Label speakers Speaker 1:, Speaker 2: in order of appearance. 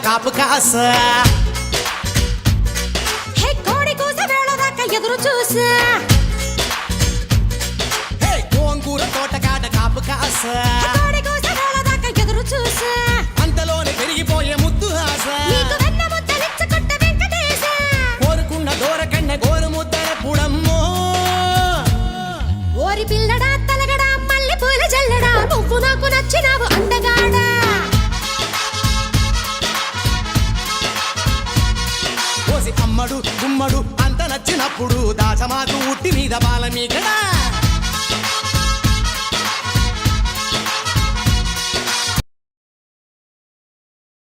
Speaker 1: కాపు కాస
Speaker 2: కోడి కూస వేళ దాకా ఎదురు చూసా
Speaker 1: గోంగూర తోటకాడ కాపు కాస
Speaker 2: కోడి కూస వేళ దాకా ఎదురు చూసా
Speaker 1: అంతలోనే పెరిగిపోయే ముద్దు ఆశ
Speaker 2: నీకు వెన్న ముద్దలిచ్చుకుంట వెంకటేశ
Speaker 1: కోరుకున్న దూరకన్న గోరు ముద్దల పుడమ్మో
Speaker 2: ఓరి పిల్లడా తలగడా మల్లె పూల జల్లడా నువ్వు నాకు నచ్చినావు అందగాడా
Speaker 1: కోసి అమ్మడు గుమ్మడు అంత నచ్చినప్పుడు దాచమాకు ఉట్టి మీద బాల మీకడా